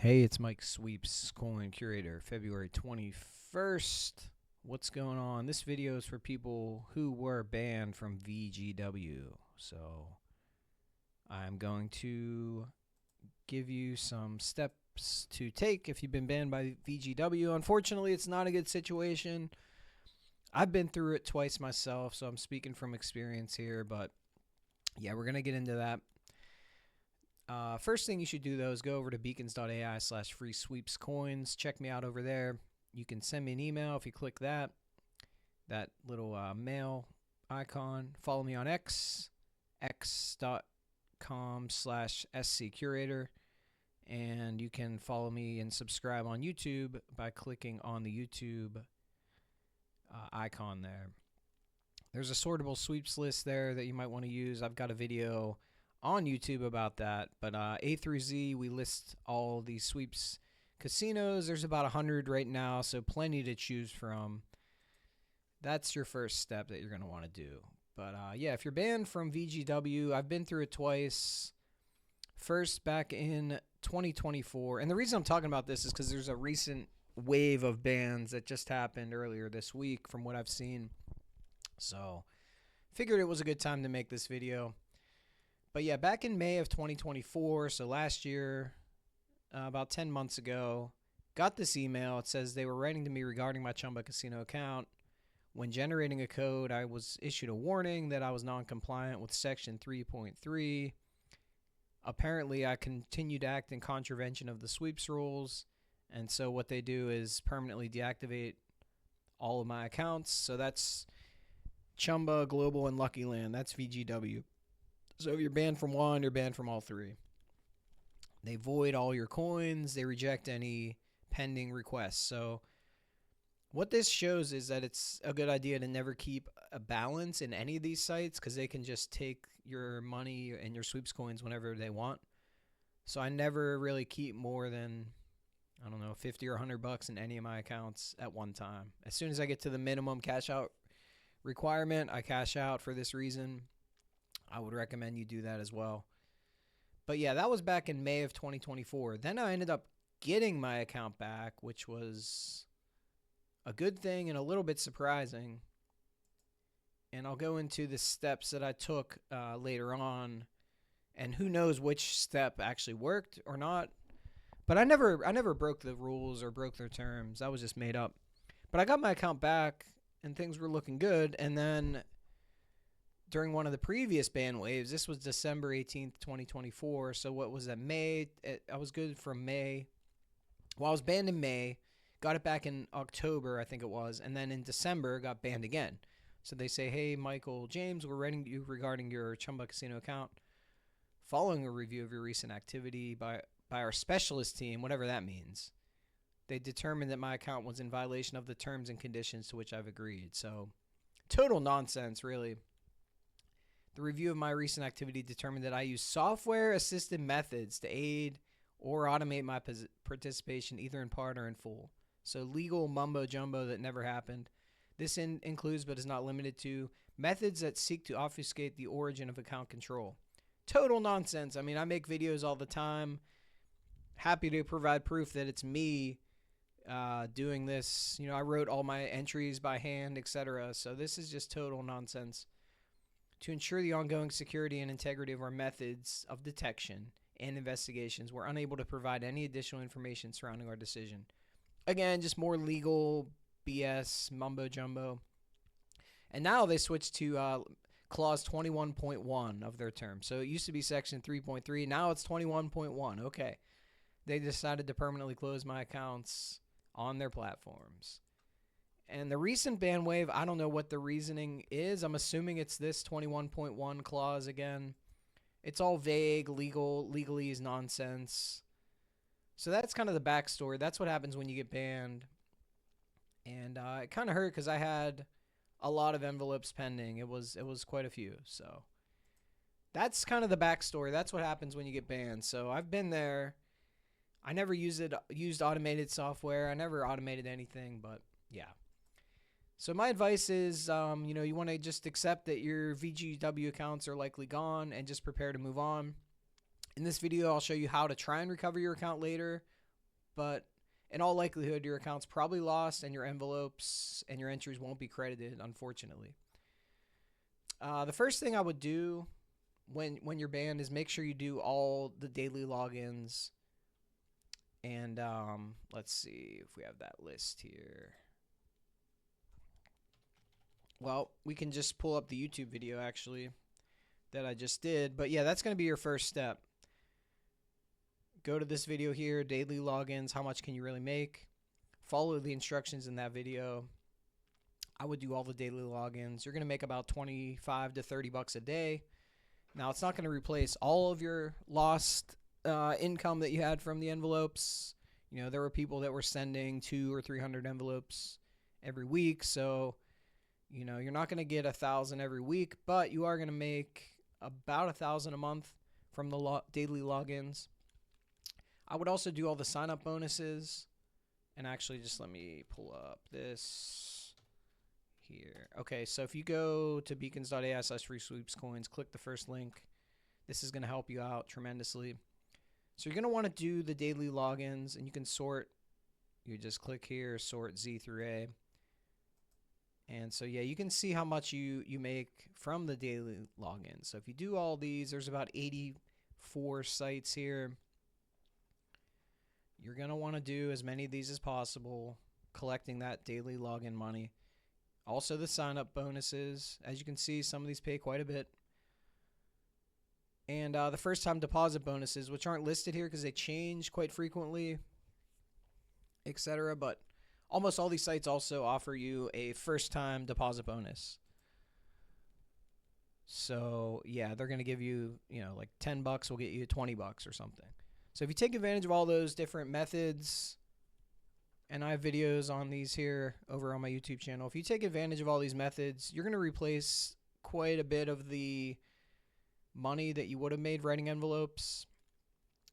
Hey, it's Mike Sweeps, Coin Curator, February 21st. What's going on? This video is for people who were banned from VGW. So I'm going to give you some steps to take if you've been banned by VGW. Unfortunately, it's not a good situation. I've been through it twice myself, so I'm speaking from experience here. But yeah, we're going to get into that. First thing you should do, though, is go over to beacons.ai/free-sweeps-coins. Check me out over there. You can send me an email if you click that little mail icon. Follow me on x.com/sccurator. And you can follow me and subscribe on YouTube by clicking on the YouTube icon there. There's a sortable sweeps list there that you might want to use. I've got a video on YouTube about that, but A through Z, we list all these sweeps casinos. There's about 100 right now, so plenty to choose from. That's your first step that you're going to want to do. But yeah, if you're banned from VGW, I've been through it twice. First back in 2024, and the reason I'm talking about this is because there's a recent wave of bans that just happened earlier this week from what I've seen. So figured it was a good time to make this video. But yeah, back in May of 2024, so last year, about 10 months ago, got this email. It says they were writing to me regarding my Chumba Casino account. When generating a code, I was issued a warning that I was non-compliant with Section 3.3. Apparently, I continued to act in contravention of the sweeps rules, and so what they do is permanently deactivate all of my accounts. So that's Chumba, Global, and Lucky Land. That's VGW. So if you're banned from one, you're banned from all three. They void all your coins. They reject any pending requests. So what this shows is that it's a good idea to never keep a balance in any of these sites because they can just take your money and your sweeps coins whenever they want. So I never really keep more than, I don't know, 50 or 100 bucks in any of my accounts at one time. As soon as I get to the minimum cash out requirement, I cash out for this reason. I would recommend you do that as well. But yeah, that was back in May of 2024. Then I ended up getting my account back, which was a good thing and a little bit surprising. And I'll go into the steps that I took later on. And who knows which step actually worked or not. But I never broke the rules or broke their terms. That was just made up. But I got my account back and things were looking good. And then during one of the previous ban waves, this was December 18th, 2024. So what was that, May? I was good from May. Well, I was banned in May, got it back in October, I think it was, and then in December got banned again. So they say, hey, Michael James, we're writing you regarding your Chumba Casino account. Following a review of your recent activity by our specialist team, whatever that means, they determined that my account was in violation of the terms and conditions to which I've agreed. So total nonsense, really. The review of my recent activity determined that I use software-assisted methods to aid or automate my participation either in part or in full. So legal mumbo-jumbo that never happened. This includes, but is not limited to, methods that seek to obfuscate the origin of account control. Total nonsense. I mean, I make videos all the time. Happy to provide proof that it's me doing this. You know, I wrote all my entries by hand, etc. So this is just total nonsense. To ensure the ongoing security and integrity of our methods of detection and investigations, we're unable to provide any additional information surrounding our decision. Again, just more legal BS, mumbo-jumbo. And now they switched to clause 21.1 of their term. So it used to be section 3.3. Now it's 21.1. Okay. They decided to permanently close my accounts on their platforms. And the recent ban wave, I don't know what the reasoning is. I'm assuming it's this 21.1 clause again. It's all vague, legalese nonsense. So that's kind of the backstory. That's what happens when you get banned. And it kind of hurt because I had a lot of envelopes pending. It was quite a few. So that's kind of the backstory. That's what happens when you get banned. So I've been there. I never used automated software. I never automated anything, but yeah. So my advice is, you want to just accept that your VGW accounts are likely gone and just prepare to move on. In this video, I'll show you how to try and recover your account later, but in all likelihood, your account's probably lost and your envelopes and your entries won't be credited, unfortunately. The first thing I would do when you're banned is make sure you do all the daily logins. And let's see if we have that list here. Well, we can just pull up the YouTube video actually that I just did. But yeah, that's going to be your first step. Go to this video here, daily logins, how much can you really make? Follow the instructions in that video. I would do all the daily logins. You're going to make about 25 to 30 bucks a day. Now, it's not going to replace all of your lost income that you had from the envelopes. You know, there were people that were sending 200 or 300 envelopes every week. So, you know, you're not going to get 1,000 every week, but you are going to make about 1,000 a month from the daily logins. I would also do all the sign-up bonuses. And actually, just let me pull up this here. Okay, so if you go to beacons.ai/free sweeps coins, click the first link. This is going to help you out tremendously. So you're going to want to do the daily logins, and you can sort. You just click here, sort Z through A. And so, yeah, you can see how much you make from the daily login. So if you do all these, there's about 84 sites here. You're going to want to do as many of these as possible, collecting that daily login money. Also the sign-up bonuses. As you can see, some of these pay quite a bit. And the first-time deposit bonuses, which aren't listed here because they change quite frequently, etc. But almost all these sites also offer you a first-time deposit bonus. So, yeah, they're going to give you, you know, like 10 bucks will get you 20 bucks or something. So if you take advantage of all those different methods, and I have videos on these here over on my YouTube channel, if you take advantage of all these methods, you're going to replace quite a bit of the money that you would have made writing envelopes.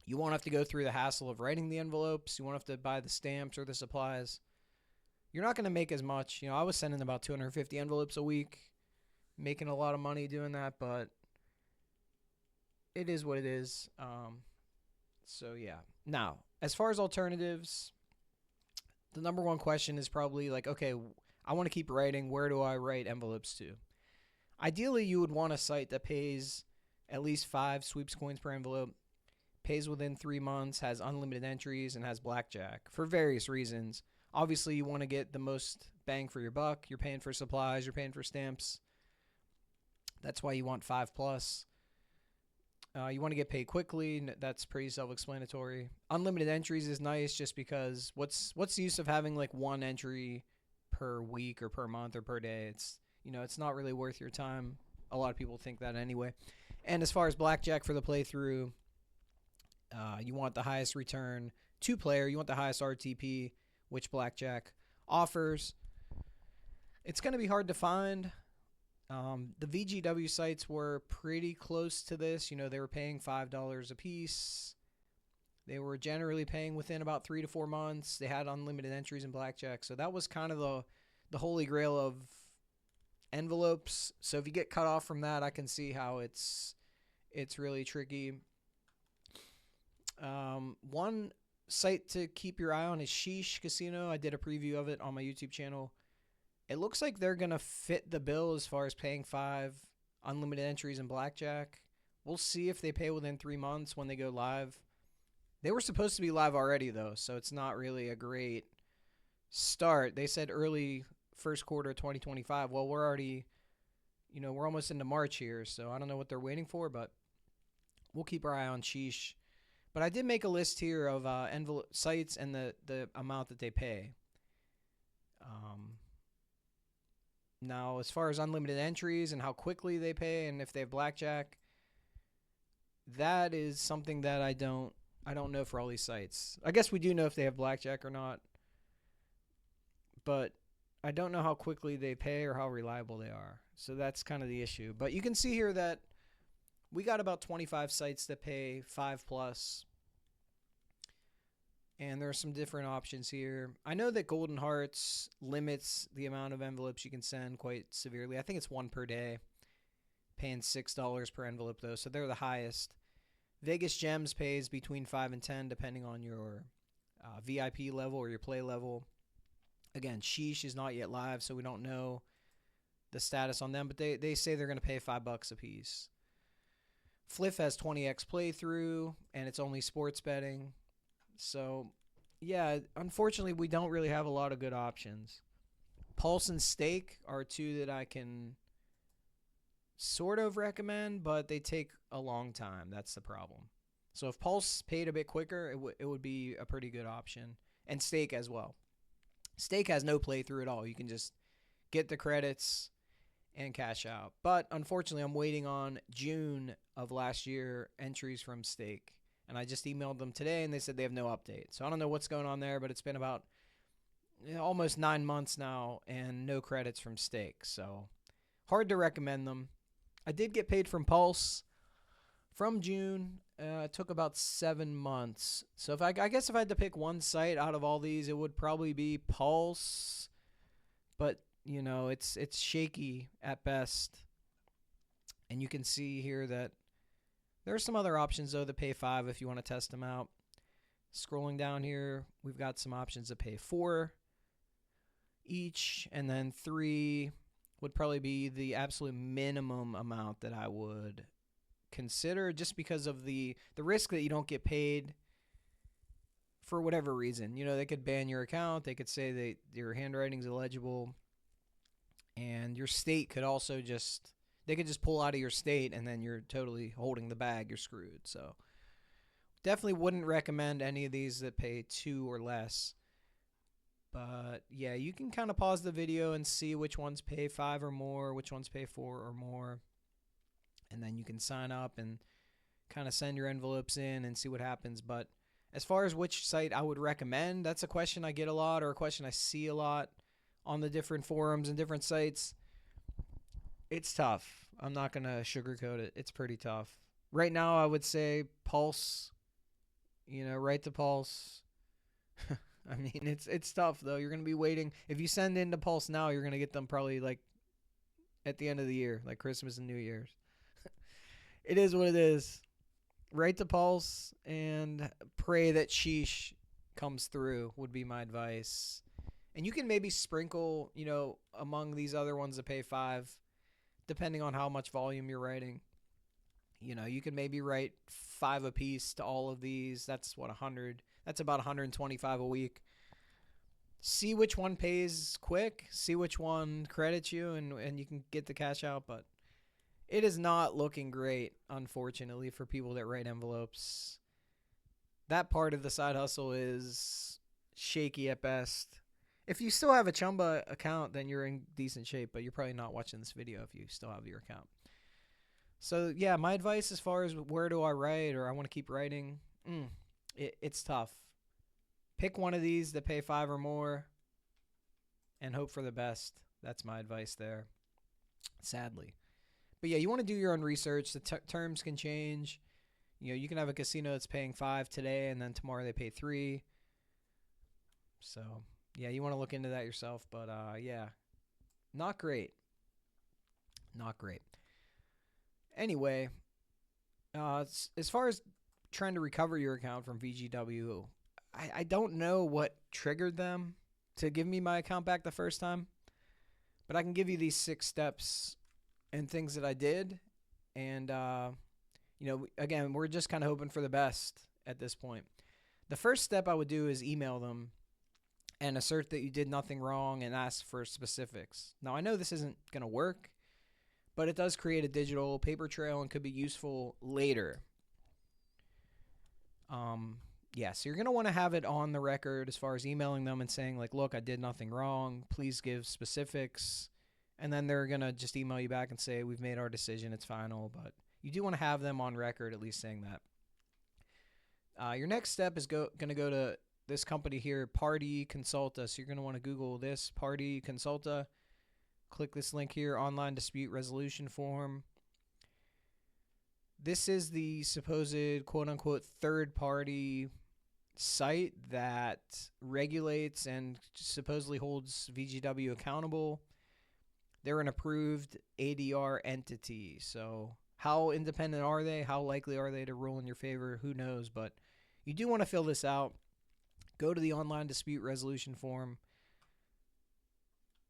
You won't have to go through the hassle of writing the envelopes. You won't have to buy the stamps or the supplies. You're not going to make as much. You know, I was sending about 250 envelopes a week, making a lot of money doing that, but it is what it is. So, yeah. Now, as far as alternatives, the number one question is probably like, okay, I want to keep writing. Where do I write envelopes to? Ideally, you would want a site that pays at least 5 sweeps coins per envelope, pays within 3 months, has unlimited entries, and has blackjack for various reasons. Obviously, you want to get the most bang for your buck. You're paying for supplies. You're paying for stamps. That's why you want 5+. You want to get paid quickly. That's pretty self-explanatory. Unlimited entries is nice just because what's the use of having like one entry per week or per month or per day? It's, you know, it's not really worth your time. A lot of people think that anyway. And as far as blackjack for the playthrough, you want the highest return to player. You want the highest RTP, which blackjack offers. It's going to be hard to find. The VGW sites were pretty close to this. You know, they were paying $5 a piece. They were generally paying within about 3 to 4 months. They had unlimited entries in blackjack. So that was kind of the holy grail of envelopes. So if you get cut off from that, I can see how it's really tricky. One site to keep your eye on is Sheesh Casino. I did a preview of it on my YouTube channel. It looks like they're going to fit the bill as far as paying 5 unlimited entries in blackjack. We'll see if they pay within 3 months when they go live. They were supposed to be live already, though, so it's not really a great start. They said early first quarter 2025. Well, we're already, you know, we're almost into March here, so I don't know what they're waiting for, but we'll keep our eye on Sheesh. But I did make a list here of envelope sites and the amount that they pay. Now, as far as unlimited entries and how quickly they pay and if they have blackjack, that is something that I don't know for all these sites. I guess we do know if they have blackjack or not, but I don't know how quickly they pay or how reliable they are. So that's kind of the issue. But you can see here that we got about 25 sites that pay 5+. And there are some different options here. I know that Golden Hearts limits the amount of envelopes you can send quite severely. I think it's 1 per day, paying $6 per envelope, though, so they're the highest. Vegas Gems pays between 5 and 10, depending on your VIP level or your play level. Again, Sheesh is not yet live, so we don't know the status on them, but they say they're going to pay $5 a piece. Fliff has 20x playthrough, and it's only sports betting. So, yeah, unfortunately, we don't really have a lot of good options. Pulse and Stake are two that I can sort of recommend, but they take a long time. That's the problem. So if Pulse paid a bit quicker, it would be a pretty good option. And Stake as well. Stake has no playthrough at all. You can just get the credits and cash out. But unfortunately, I'm waiting on June of last year entries from Stake. And I just emailed them today, and they said they have no update. So I don't know what's going on there, but it's been about almost 9 months now and no credits from Stake. So hard to recommend them. I did get paid from Pulse from June. It took about 7 months. So I guess if I had to pick one site out of all these, it would probably be Pulse. But, you know, it's shaky at best. And you can see here that there are some other options, though, that pay $5 if you want to test them out. Scrolling down here, we've got some options that pay $4 each, and then $3 would probably be the absolute minimum amount that I would consider, just because of the risk that you don't get paid for whatever reason. You know, they could ban your account. They could say that your handwriting's illegible. And your state could also they could just pull out of your state, and then you're totally holding the bag. You're screwed. So definitely wouldn't recommend any of these that pay $2 or less. But yeah, you can kind of pause the video and see which ones pay $5 or more, which ones pay $4 or more. And then you can sign up and kind of send your envelopes in and see what happens. But as far as which site I would recommend, that's a question I get a lot, or a question I see a lot on the different forums and different sites. It's tough. I'm not going to sugarcoat it. It's pretty tough. Right now, I would say Pulse. You know, right to Pulse. I mean, it's tough, though. You're going to be waiting. If you send in to Pulse now, you're going to get them probably, like, at the end of the year, like Christmas and New Year's. It is what it is. Right to Pulse and pray that Sheesh comes through would be my advice. And you can maybe sprinkle, you know, among these other ones that pay $5, depending on how much volume you're writing. You know, you can maybe write $5 a piece to all of these. That's what, 100. That's about 125 a week. See which one pays quick. See which one credits you, and you can get the cash out. But it is not looking great, unfortunately, for people that write envelopes. That part of the side hustle is shaky at best. If you still have a Chumba account, then you're in decent shape, but you're probably not watching this video if you still have your account. So, yeah, my advice as far as where do I write or I want to keep writing, it's tough. Pick one of these that pay $5 or more and hope for the best. That's my advice there, sadly. But, yeah, you want to do your own research. The terms can change. You know, you can have a casino that's paying $5 today, and then tomorrow they pay $3. So, yeah, you want to look into that yourself. But, yeah, not great. Not great. Anyway, as far as trying to recover your account from VGW, I don't know what triggered them to give me my account back the first time. But I can give you these 6 steps and things that I did. And, you know, again, we're just kind of hoping for the best at this point. The first step I would do is email them and assert that you did nothing wrong and ask for specifics. Now, I know this isn't going to work, but it does create a digital paper trail and could be useful later. Yeah, so you're going to want to have it on the record as far as emailing them and saying, like, look, I did nothing wrong. Please give specifics. And then they're going to just email you back and say, we've made our decision. It's final. But you do want to have them on record at least saying that. Your next step is going to go to this company here, Party Consulta. So you're going to want to Google this, Party Consulta. Click this link here, online dispute resolution form. This is the supposed quote-unquote third-party site that regulates and supposedly holds VGW accountable. They're an approved ADR entity. So how independent are they? How likely are they to rule in your favor? Who knows? But you do want to fill this out. Go to the online dispute resolution form.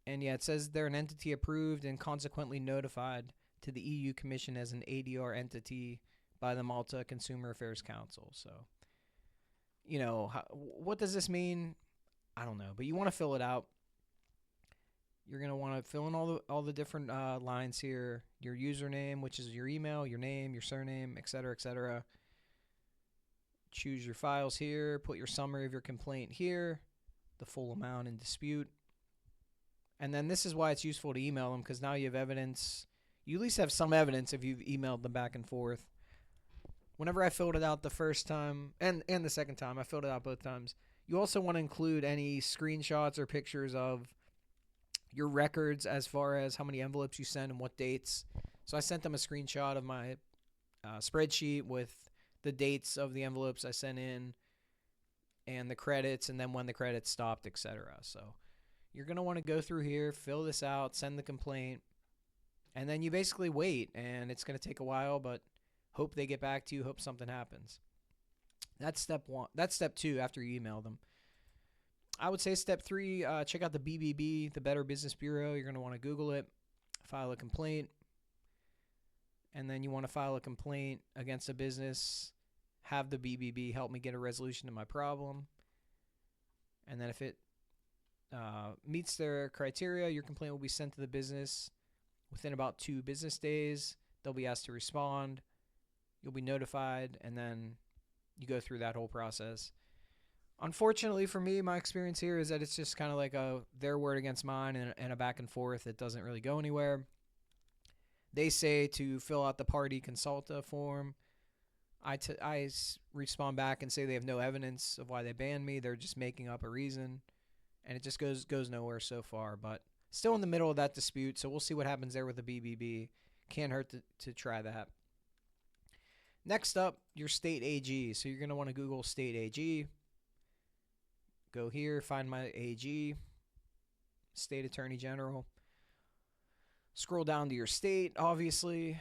And yeah, it says they're an entity approved and consequently notified to the EU Commission as an ADR entity by the Malta Consumer Affairs Council. So, what does this mean? I don't know, but you want to fill it out. You're going to want to fill in all the different lines here. Your username, which is your email, your name, your surname, etc., etc. Choose your files here. Put your summary of your complaint here. The full amount in dispute. And then this is why it's useful to email them, because now you have evidence. You at least have some evidence if you've emailed them back and forth. Whenever I filled it out the first time and the second time, I filled it out both times. You also want to include any screenshots or pictures of your records as far as how many envelopes you send and what dates. So I sent them a screenshot of my spreadsheet with the dates of the envelopes I sent in and the credits, and then when the credits stopped, etc. So you're going to want to go through here, fill this out, send the complaint, and then you basically wait, and it's going to take a while, but hope they get back to you, hope something happens. That's step one. That's step two after you email them. I would say step three, check out the BBB, the Better Business Bureau. You're going to want to Google it, file a complaint, and then you want to file a complaint against a business, have the BBB help me get a resolution to my problem, and then if it meets their criteria, your complaint will be sent to the business within about 2 business days. They'll be asked to respond. You'll be notified, and then you go through that whole process. Unfortunately for me, my experience here is that it's just kind of like their word against mine and a back and forth that doesn't really go anywhere. They say to fill out the party consulta form. I respond back and say they have no evidence of why they banned me. They're just making up a reason. And it just goes nowhere so far. But still in the middle of that dispute, so we'll see what happens there with the BBB. Can't hurt to try that. Next up, your state AG. So you're going to want to Google state AG. Go here, find my AG, State Attorney General. Scroll down to your state, obviously.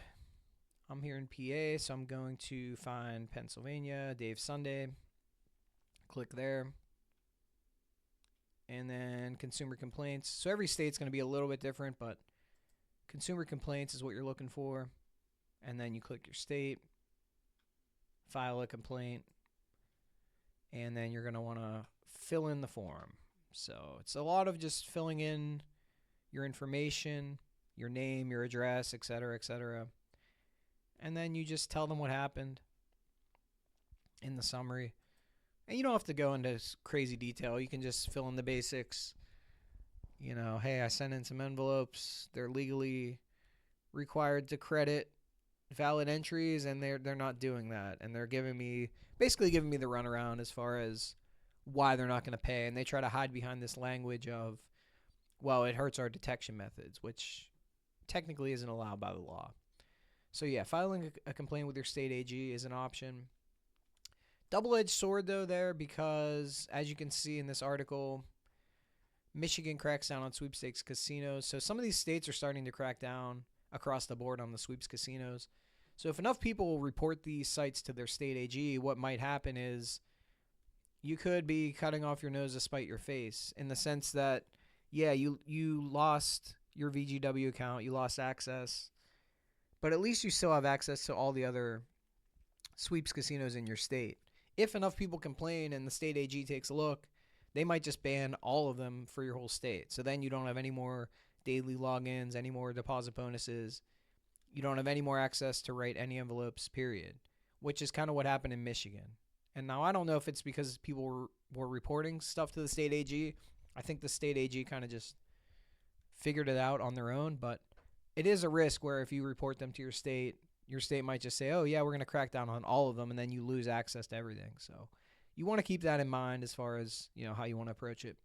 I'm here in PA, so I'm going to find Pennsylvania, Dave Sunday. Click there. And then consumer complaints. So every state's going to be a little bit different, but consumer complaints is what you're looking for. And then you click your state, file a complaint, and then you're going to want to fill in the form. So it's a lot of just filling in your information, your name, your address, etc., etc. And then you just tell them what happened in the summary. And you don't have to go into crazy detail. You can just fill in the basics. Hey, I sent in some envelopes. They're legally required to credit valid entries, and they're not doing that. And they're basically giving me the runaround as far as why they're not going to pay. And they try to hide behind this language of, well, it hurts our detection methods, which technically isn't allowed by the law. So yeah, filing a complaint with your state AG is an option. Double-edged sword, though, there, because as you can see in this article, Michigan cracks down on sweepstakes casinos. So some of these states are starting to crack down across the board on the sweeps casinos. So if enough people report these sites to their state AG, what might happen is you could be cutting off your nose to spite your face, in the sense that, yeah, you lost your VGW account, you lost access, but at least you still have access to all the other sweeps casinos in your state. If enough people complain and the state AG takes a look, they might just ban all of them for your whole state. So then you don't have any more daily logins, any more deposit bonuses. You don't have any more access to write any envelopes, period, which is kind of what happened in Michigan. And now I don't know if it's because people were reporting stuff to the state AG. I think the state AG kind of just figured it out on their own, but it is a risk where if you report them to your state might just say, oh, yeah, we're going to crack down on all of them, and then you lose access to everything. So you want to keep that in mind as far as how you want to approach it.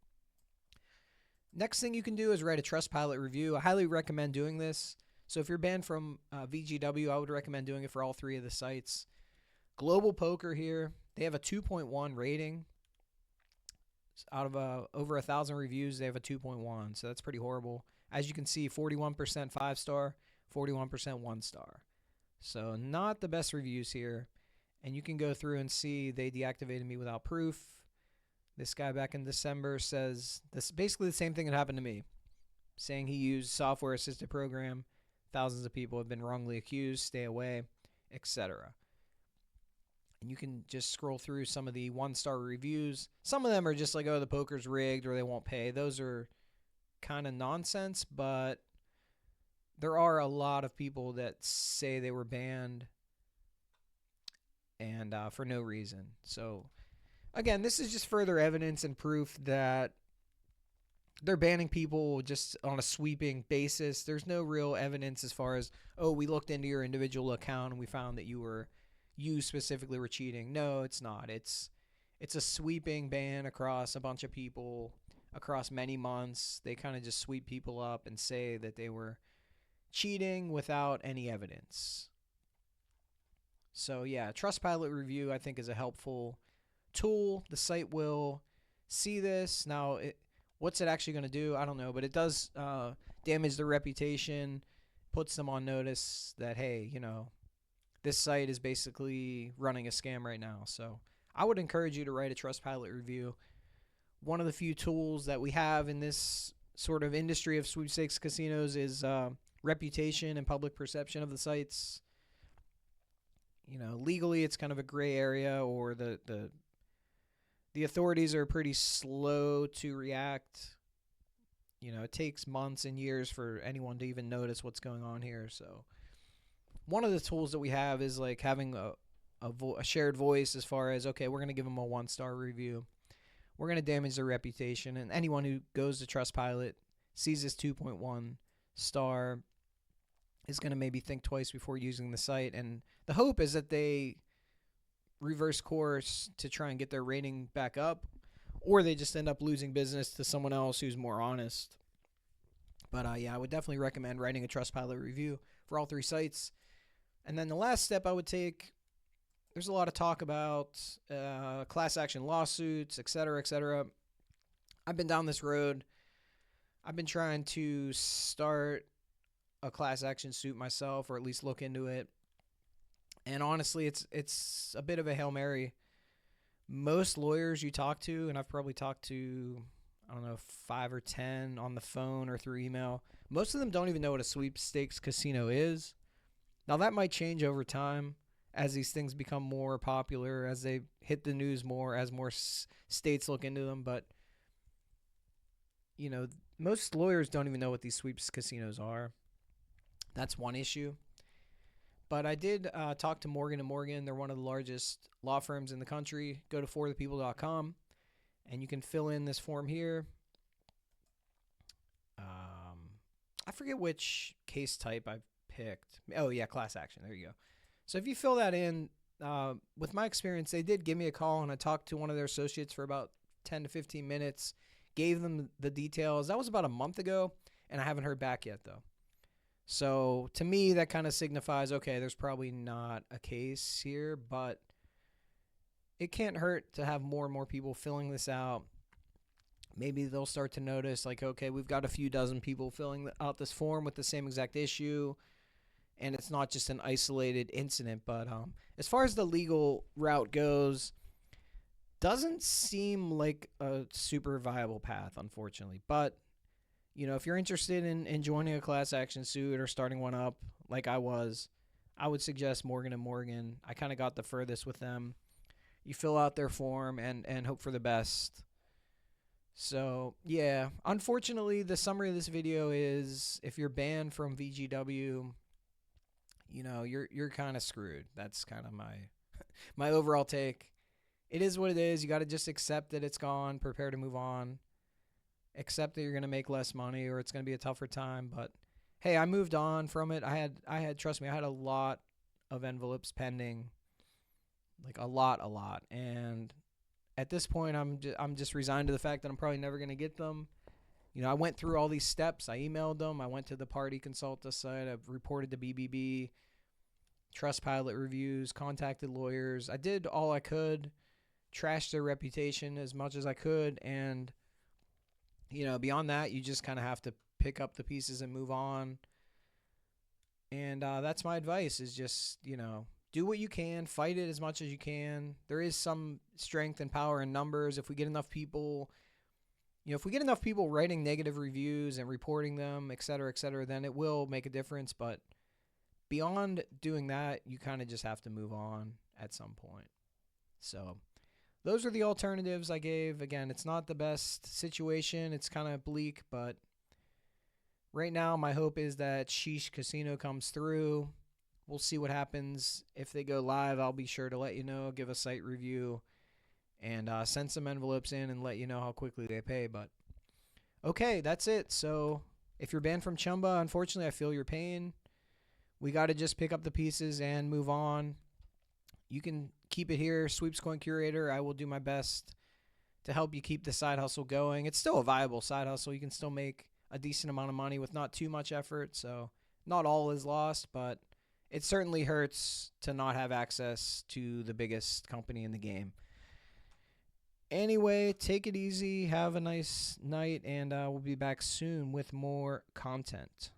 Next thing you can do is write a Trustpilot review. I highly recommend doing this. So if you're banned from VGW, I would recommend doing it for all 3 of the sites. Global Poker here, they have a 2.1 rating. Out of over 1,000 reviews, they have a 2.1, so that's pretty horrible. As you can see, 41% 5-star, 41% 1-star. So not the best reviews here. And you can go through and see they deactivated me without proof. This guy back in December says this basically the same thing that happened to me, saying he used software assisted program. Thousands of people have been wrongly accused. Stay away, etc. And you can just scroll through some of the 1-star reviews. Some of them are just like, oh, the poker's rigged or they won't pay. Those are kind of nonsense, but there are a lot of people that say they were banned and for no reason. So, again, this is just further evidence and proof that they're banning people just on a sweeping basis. There's no real evidence as far as, oh, we looked into your individual account and we found that you specifically were cheating. No, it's not. It's a sweeping ban across a bunch of people across many months. They kind of just sweep people up and say that they were cheating without any evidence. So yeah, Trustpilot review I think is a helpful tool. The site will see this. Now, what's it actually going to do? I don't know, but it does damage their reputation, puts them on notice that, hey, this site is basically running a scam right now. So I would encourage you to write a Trustpilot review. One of the few tools that we have in this sort of industry of sweepstakes casinos is reputation and public perception of the sites. Legally it's kind of a gray area, or the authorities are pretty slow to react. It takes months and years for anyone to even notice what's going on here. So one of the tools that we have is like having a shared voice as far as, okay, we're going to give them a 1-star review. We're going to damage their reputation. And anyone who goes to Trustpilot sees this 2.1 star is going to maybe think twice before using the site. And the hope is that they reverse course to try and get their rating back up, or they just end up losing business to someone else who's more honest. But yeah, I would definitely recommend writing a Trustpilot review for all 3 sites. And then the last step I would take, there's a lot of talk about class action lawsuits, et cetera, et cetera. I've been down this road. I've been trying to start a class action suit myself, or at least look into it. And honestly, it's a bit of a Hail Mary. Most lawyers you talk to, and I've probably talked to, 5 or 10 on the phone or through email, most of them don't even know what a sweepstakes casino is. Now, that might change over time as these things become more popular, as they hit the news more, as more states look into them. But, most lawyers don't even know what these sweeps casinos are. That's one issue. But I did talk to Morgan & Morgan. They're one of the largest law firms in the country. Go to forthepeople.com, and you can fill in this form here. I forget which case type I've picked. Oh, yeah, class action. There you go. So if you fill that in, with my experience, they did give me a call, and I talked to one of their associates for about 10 to 15 minutes, gave them the details. That was about a month ago, and I haven't heard back yet, though. So to me, that kind of signifies, okay, there's probably not a case here, but it can't hurt to have more and more people filling this out. Maybe they'll start to notice, like, okay, we've got a few dozen people filling out this form with the same exact issue, and it's not just an isolated incident. But as far as the legal route goes, doesn't seem like a super viable path, unfortunately. But if you're interested in joining a class action suit or starting one up like I would suggest Morgan & Morgan. I kind of got the furthest with them. You fill out their form and hope for the best. So, yeah, unfortunately, the summary of this video is if you're banned from VGW, you're kind of screwed. That's kind of my overall take. It is what it is. You got to just accept that it's gone, prepare to move on. Accept that you're going to make less money or it's going to be a tougher time. But, hey, I moved on from it. I had, trust me, I had a lot of envelopes pending, like a lot. And at this point, I'm just resigned to the fact that I'm probably never going to get them. I went through all these steps. I emailed them. I went to the Party Consulta site. I've reported to BBB, Trustpilot reviews, contacted lawyers. I did all I could, trashed their reputation as much as I could, and beyond that, you just kind of have to pick up the pieces and move on. And that's my advice is just, do what you can, fight it as much as you can. There is some strength and power in numbers. If we get enough people, if we get enough people writing negative reviews and reporting them, et cetera, then it will make a difference. But beyond doing that, you kind of just have to move on at some point. So those are the alternatives I gave. Again, it's not the best situation. It's kind of bleak, but right now my hope is that Sheesh Casino comes through. We'll see what happens. If they go live, I'll be sure to let you know, give a site review, and send some envelopes in and let you know how quickly they pay. But okay, that's it. So if you're banned from Chumba, unfortunately, I feel your pain. We got to just pick up the pieces and move on. You can keep it here, Sweeps Coin Curator. I will do my best to help you keep the side hustle going. It's still a viable side hustle. You can still make a decent amount of money with not too much effort. So not all is lost, but it certainly hurts to not have access to the biggest company in the game. Anyway, take it easy. Have a nice night, and we'll be back soon with more content.